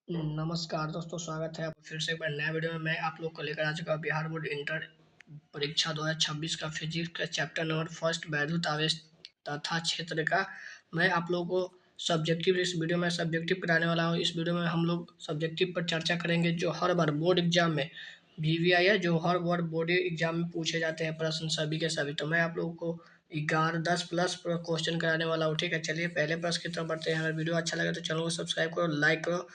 नमस्कार दोस्तों, स्वागत है आपका फिर से एक बार नया वीडियो में। मैं आप लोग को लेकर आ चुका हूँ बिहार बोर्ड इंटर परीक्षा 2026 का फिजिक्स का चैप्टर नंबर फर्स्ट वैद्युत आवेश तथा क्षेत्र का। मैं आप लोगों को सब्जेक्टिव इस वीडियो में सब्जेक्टिव कराने वाला हूँ। इस वीडियो में हम लोग सब्जेक्टिव पर चर्चा करेंगे जो हर बार बोर्ड एग्जाम में VVI है, जो हर बार बोर्ड एग्जाम में पूछे जाते हैं प्रश्न सभी के सभी। तो मैं आप लोगों को 10 प्लस क्वेश्चन कराने वाला हूँ। ठीक है, चलिए पहले प्रश्न की तरफ बढ़ते हैं। अगर वीडियो अच्छा लगे तो चैनल को सब्सक्राइब करो, लाइक करो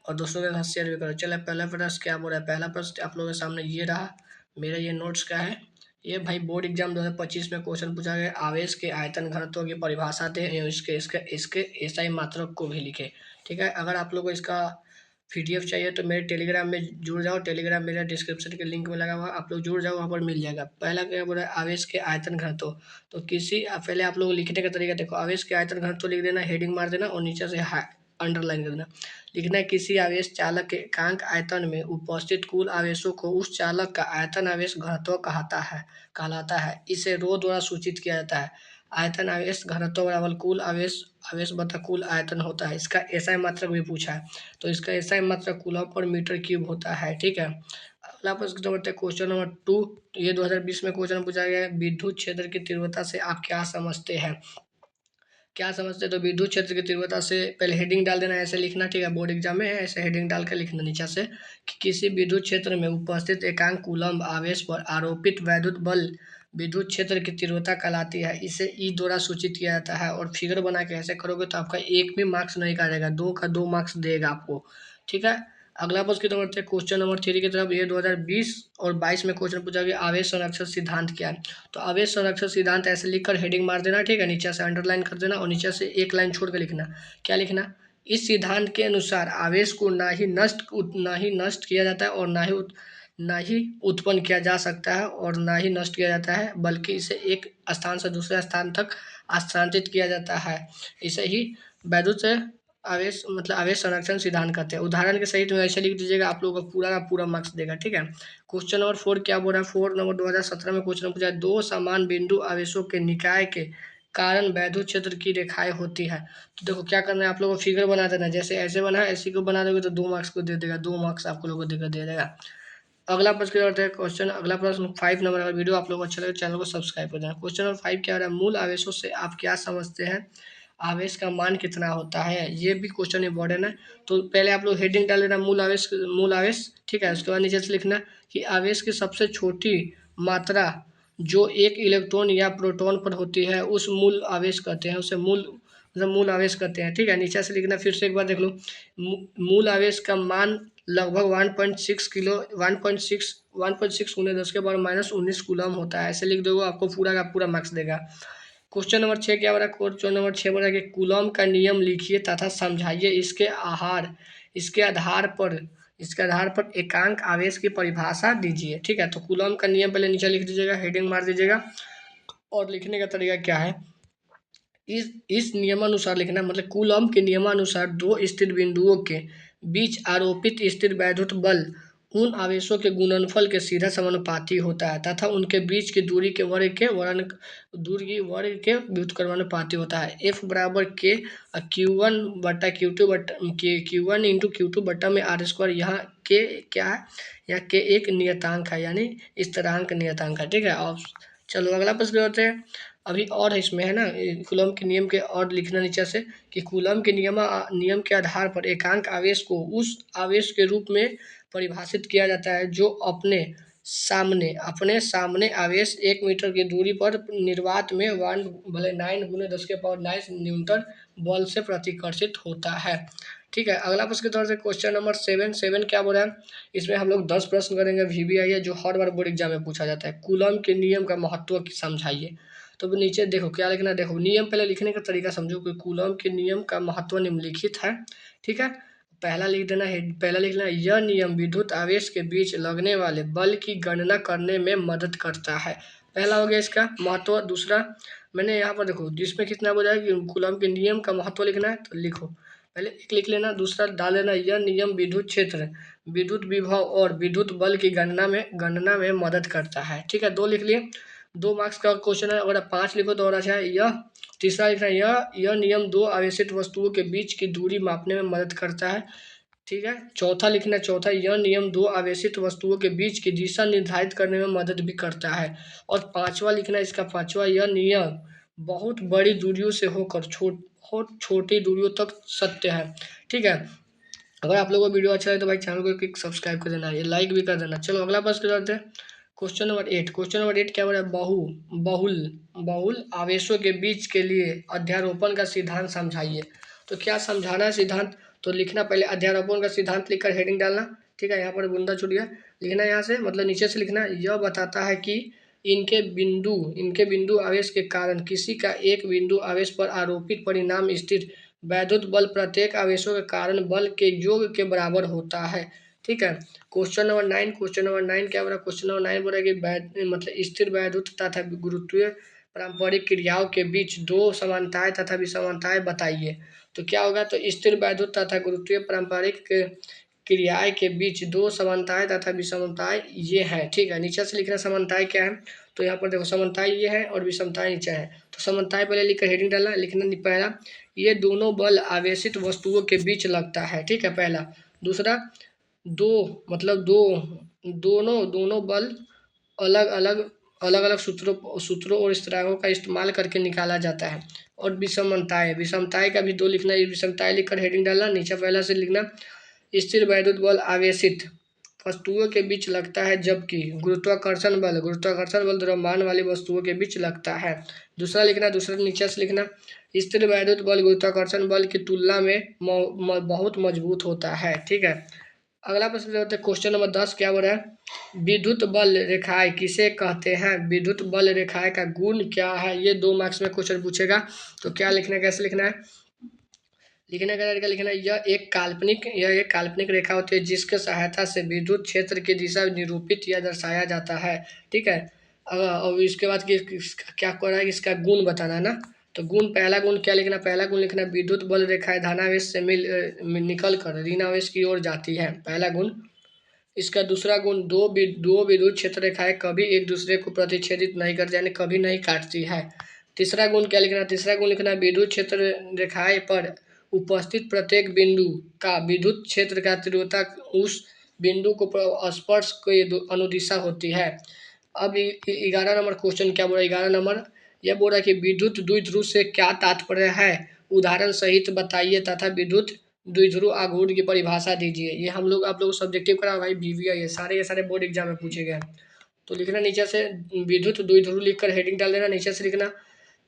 और दोस्तों के साथ शेयर भी करो। चलिए पहला प्रश्न क्या बोल रहा है। पहला प्रश्न आप लोगों के सामने ये रहा, मेरा ये नोट्स का है। ये भाई बोर्ड एग्जाम 2025 में क्वेश्चन पूछा गया। आवेश के आयतन घनत्व की परिभाषा दे एवं इसके इसके इसके एसआई मात्रक को भी लिखे। ठीक है, अगर आप लोगों को इसका PDF चाहिए तो मेरे टेलीग्राम में जुड़ जाओ। टेलीग्राम मेरा डिस्क्रिप्शन के लिंक में लगा हुआ, आप लोग जुड़ जाओ, वहाँ पर मिल जाएगा। पहला क्या बोल रहा है, आवेश के आयतन घनत्व। तो पहले आप लोग लिखने का तरीका देखो। आवेश के आयतन घनत्व लिख देना, हेडिंग मार देना और नीचे से अंडरलाइन कर देना। लिखना है किसी आवेश चालक के एकांक आयतन में उपस्थित कुल आवेशों को उस चालक का आयतन आवेश घनत्व कहलाता है। इसे रो द्वारा सूचित किया जाता है। आयतन आवेश घनत्व बराबर कुल आवेश आवेश बटा कुल आयतन होता है। इसका एसआई मात्रक भी पूछा है, तो इसका एसआई मात्रक कूलम पर मीटर क्यूब होता है। ठीक है, अगला प्रश्न बढ़ते हैं क्वेश्चन नंबर 2। ये 2020 में क्वेश्चन पूछा गया है। विद्युत क्षेत्र की तीव्रता से आप क्या समझते हैं? क्या समझते हैं? तो विद्युत क्षेत्र की तीव्रता से पहले हेडिंग डाल देना, ऐसे लिखना। ठीक है, बोर्ड एग्जाम में है, ऐसे हेडिंग डाल कर लिखना नीचे से कि किसी विद्युत क्षेत्र में उपस्थित एकांक कूलम्ब आवेश पर आरोपित वैद्युत बल विद्युत क्षेत्र की तीव्रता कहलाती है। इसे ई द्वारा सूचित किया जाता है। और फिगर बना के ऐसे करोगे तो आपका एक भी मार्क्स नहीं काटेगा, 2 का 2 मार्क्स देगा आपको। ठीक है, अगला प्रश्न की तरफ क्वेश्चन नंबर 3 की तरफ। ये 2020 और 22 में क्वेश्चन पूछा गया, आवेश संरक्षण सिद्धांत क्या है? तो आवेश संरक्षण सिद्धांत ऐसे लिखकर हेडिंग मार देना। ठीक है, नीचे से अंडरलाइन कर देना और नीचे से एक लाइन छोड़ कर लिखना। क्या लिखना? इस सिद्धांत के अनुसार आवेश को ना ही नष्ट किया जाता है और ना ही उत्पन्न किया जा सकता है और ना ही नष्ट किया जाता है, बल्कि इसे एक स्थान से दूसरे स्थान तक स्थानांतरित किया जाता है। इसे ही वैद्युत आवेश मतलब आवेश संरक्षण सिद्धांत कहते हैं। उदाहरण के सहित में ऐसे लिख दीजिएगा, आप लोगों को पूरा का पूरा मार्क्स देगा। ठीक है, क्वेश्चन नंबर 4 क्या बोल रहा है। 4 नंबर 2017 में क्वेश्चन पूछा है, दो समान बिंदु आवेशों के निकाय के कारण वैद्युत क्षेत्र की रेखाएं होती है। तो देखो क्या करना है, आप लोगों को फिगर बना देना। जैसे ऐसे बना है, ऐसी को बना दोगे तो 2 मार्क्स को दे देगा, 2 मार्क्स आप लोगों को देकर दे देगा। अगला प्रश्न करते हैं क्वेश्चन। अगला प्रश्न 5 नंबर। अगर वीडियो आप लोगों को अच्छा लगे चैनल को सब्सक्राइब कर देना। क्वेश्चन नंबर 5 क्या रहा है, मूल आवेशों से आप क्या समझते हैं? आवेश का मान कितना होता है? ये भी क्वेश्चन इंपॉर्टेंट है। तो पहले आप लोग हेडिंग डाल देना, मूल आवेश। ठीक है, उसके बाद नीचे से लिखना कि आवेश की सबसे छोटी मात्रा जो एक इलेक्ट्रॉन या प्रोटॉन पर होती है उस मूल आवेश कहते हैं, उसे मूल आवेश कहते हैं। ठीक है, नीचे से लिखना, फिर से एक बार देख लो। मूल आवेश का मान लगभग 1.6 किलो 1.6 गुने 10 के पावर -19 कूलम होता है। ऐसे लिख दोगे, आपको पूरा का पूरा मार्क्स देगा। क्वेश्चन नंबर 6 क्या हो रहा है। क्वेश्चन नंबर 6 बोला कि कूलम का नियम लिखिए तथा समझाइए। इसके आधार पर एकांक आवेश की परिभाषा दीजिए। ठीक है, तो कूलम का नियम पहले नीचे लिख दीजिएगा, हेडिंग मार दीजिएगा। और लिखने का तरीका क्या है, इस नियमानुसार लिखना, मतलब कूलम के नियमानुसार दो स्थिर बिंदुओं के बीच आरोपित स्थिर वैद्युत बल उन आवेशों के गुणनफल के सीधा समानुपाती होता है तथा उनके बीच की दूरी के वर्ग के व्युत्क्रमानुपाती होता है। F बराबर के Q1 बटा Q2 बटा Q1 इंटू Q2 बटा में R²। यहाँ के क्या है, यहाँ के एक नियतांक है, यानी स्थिरांक नियतांक है। ठीक है, अब चलो अगला प्रश्न करते हैं। अभी और है इसमें, है ना, कूलम के नियम के और लिखना नीचे से कि कूलम के नियम के आधार पर एकांक आवेश को उस आवेश के रूप में परिभाषित किया जाता है जो अपने सामने आवेश 1 मीटर की दूरी पर निर्वात में 9 गुने 10 के पावर 9 न्यूटन बल से प्रतिकर्षित होता है। ठीक है, अगला प्रश्न के तौर से क्वेश्चन नंबर 7 क्या बोल रहा है। इसमें हम लोग 10 प्रश्न करेंगे। VVI है, जो हर बार बोर्ड एग्जाम में पूछा जाता है। कूलम के नियम का महत्व समझाइए। तो नीचे देखो क्या लिखना है, देखो नियम पहले लिखने का तरीका समझो कि कूलम के नियम का महत्व निम्नलिखित है। ठीक है, पहला लिख देना है, पहला लिखना है, यह नियम विद्युत आवेश के बीच लगने वाले बल की गणना करने में मदद करता है। पहला हो गया इसका महत्व। दूसरा मैंने यहाँ पर देखो जिसमें कितना बोला है कि कूलम के नियम का महत्व लिखना है, तो लिखो, पहले एक लिख लेना। दूसरा डाल लेना, यह नियम विद्युत क्षेत्र, विद्युत विभव और विद्युत बल की गणना में मदद करता है। ठीक है, 2 लिख लिए, 2 मार्क्स का क्वेश्चन है। अगर 5 लिखो तो और अच्छा है। यह तीसरा लिखना है, यह नियम दो आवेशित वस्तुओं के बीच की दूरी मापने में मदद करता है। ठीक है। चौथा लिखना, चौथा, यह नियम दो आवेशित वस्तुओं के बीच की दिशा निर्धारित करने में मदद भी करता है। और पांचवा लिखना, इसका पांचवा, यह नियम बहुत बड़ी दूरियों से होकर बहुत छोटी दूरियों तक सत्य है। ठीक है। अगर आप लोगों को वीडियो अच्छा लगे तो भाई चैनल को क्लिक सब्सक्राइब कर देना, ये लाइक भी कर देना। चलो अगला प्रश्न करते हैं। क्वेश्चन नंबर 8 क्या बोला है? बहुल बहुल आवेशों के बीच के लिए अध्यारोपण का सिद्धांत समझाइए। तो क्या समझाना है सिद्धांत? तो लिखना, पहले अध्यारोपण का सिद्धांत लिखकर हेडिंग डालना। ठीक है। यहाँ पर बूंदा छुड़िया लिखना, यहाँ से मतलब नीचे से लिखना। यह बताता है कि इनके बिंदु आवेश के कारण किसी का एक बिंदु आवेश पर आरोपित परिणाम स्थिर वैद्युत बल प्रत्येक आवेशों के कारण बल के योग के बराबर होता है। ठीक है। क्वेश्चन नंबर 9 क्या बोला? क्वेश्चन नंबर 9 बोला कि मतलब स्थिर वैद्युत तथा गुरुत्वीय पारंपरिक क्रियाओं के बीच दो समानताएं तथा विषमताएं बताइए। तो क्या होगा? तो स्थिर वैद्युत तथा गुरुत्वीय पारंपरिक क्रियाएं के बीच दो समानताएं तथा विषमताएं ये हैं। ठीक है। नीचे से लिखना समानताएं क्या है। तो यहाँ पर देखो समानताएं ये है और विषमताएं नीचे है। तो समानताएं पहले लिखकर हेडिंग डालना। लिखना पहला, ये दोनों बल आवेशित वस्तुओं के बीच लगता है। ठीक है, पहला। दूसरा, दोनों दोनों बल अलग अलग सूत्रों और स्थिरांकों का इस्तेमाल करके निकाला जाता है। और विषमताएं का भी दो लिखना। ये विषमताएं लिखकर हेडिंग डालना। नीचे पहला से लिखना, स्थिर वैद्युत बल आवेशित वस्तुओं के बीच लगता है, जबकि गुरुत्वाकर्षण बल द्रव्यमान वाली वस्तुओं के बीच लगता है। दूसरा लिखना, दूसरा नीचे से लिखना, स्थिर वैद्युत बल गुरुत्वाकर्षण बल की तुलना में बहुत मजबूत होता है। ठीक है। अगला प्रश्न होता है क्वेश्चन नंबर 10 क्या बोल रहा है? विद्युत बल रेखाएं किसे कहते हैं? विद्युत बल रेखाएं का गुण क्या है? ये 2 मार्क्स में क्वेश्चन पूछेगा। तो क्या लिखना है, कैसे लिखना है? लिखने का तरीका लिखना, यह एक काल्पनिक रेखा होती है जिसके सहायता से विद्युत क्षेत्र की दिशा निरूपित या दर्शाया जाता है। ठीक है। और इसके बाद क्या कर रहा है, इसका गुण बताना है ना। तो पहला गुण क्या लिखना? पहला गुण लिखना, विद्युत बल रेखाएं धनावेश से निकल कर ऋणावेश की ओर जाती है, पहला गुण। इसका दूसरा गुण, दो विद्युत क्षेत्र रेखाएं कभी एक दूसरे को प्रतिच्छेदित नहीं करती, यानी कभी नहीं काटती है। तीसरा गुण क्या लिखना? तीसरा गुण लिखना, विद्युत क्षेत्र रेखाएं पर उपस्थित प्रत्येक बिंदु का विद्युत क्षेत्र का तीव्रता उस बिंदु को स्पर्श के अनुदिशा होती है। अब 11 नंबर क्वेश्चन क्या बोला? 11 नंबर यह बोल रहा है कि विद्युत द्विध्रुव से क्या तात्पर्य है, उदाहरण सहित बताइए तथा विद्युत द्विध्रुव आघूर्ण की परिभाषा दीजिए। ये आप लोग सब्जेक्टिव करा भाई, बीवीआई ये सारे बोर्ड एग्जाम में पूछे गए हैं। तो लिखना नीचे से विद्युत द्विध्रुव लिखकर हेडिंग डाल देना। नीचे से लिखना,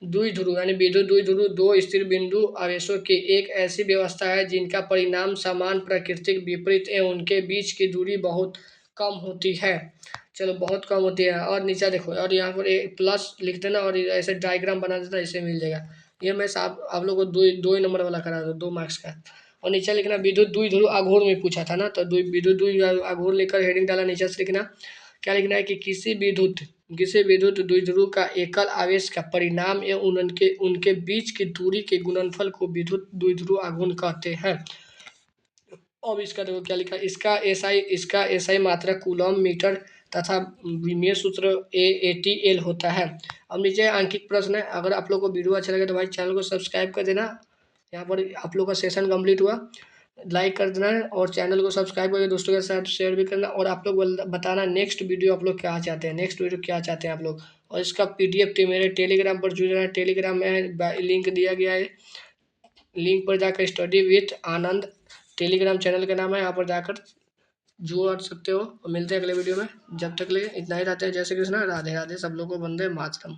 द्विध्रुव यानी विद्युत द्विध्रुव दो स्थिर बिंदु आवेशों की एक ऐसी व्यवस्था है जिनका परिणाम समान प्राकृतिक विपरीत एवं उनके बीच की दूरी बहुत कम होती है। चलो बहुत कम होती है। और नीचे देखो, और यहाँ पर एक प्लस लिख देना और ऐसे डायग्राम बना देना, इससे मिल जाएगा। ये मैं आप लोग को दो ही नंबर वाला करा दो, 2 मार्क्स का। और नीचे लिखना, विद्युत द्विध्रुव आघूर्ण में पूछा था ना, तो विद्युत द्विध्रुव आघूर्ण लिखकर हेडिंग डाला। नीचे से लिखना, क्या लिखना है कि किसी विद्युत द्विध्रुव का एकल आवेश का परिणाम एवं उनके उनके बीच की दूरी के गुणनफल को विद्युत द्विध्रुव आघूर्ण कहते हैं। अब इसका देखो क्या लिखा, इसका एसआई मात्रा कूलम मीटर तथा विमीय सूत्र ATL होता है। अब नीचे अंकित प्रश्न है। अगर आप लोग को वीडियो अच्छा लगे तो भाई चैनल को सब्सक्राइब कर देना। यहाँ पर आप लोग का सेशन कंप्लीट हुआ, लाइक कर देना है और चैनल को सब्सक्राइब करके दोस्तों के साथ शेयर भी करना। और आप लोग बताना नेक्स्ट वीडियो आप लोग क्या चाहते हैं, नेक्स्ट वीडियो क्या चाहते हैं आप लोग। और इसका PDF मेरे टेलीग्राम पर जुड़ जाना, टेलीग्राम में लिंक दिया गया है। लिंक पर जाकर study with Anand Telegram channel का नाम है, यहाँ पर जाकर जुड़ सकते हो। और मिलते हैं अगले वीडियो में। जब तक ले इतना ही रहते हैं। जय श्री कृष्णा, राधे राधे, सब लोग को वंदे मातरम।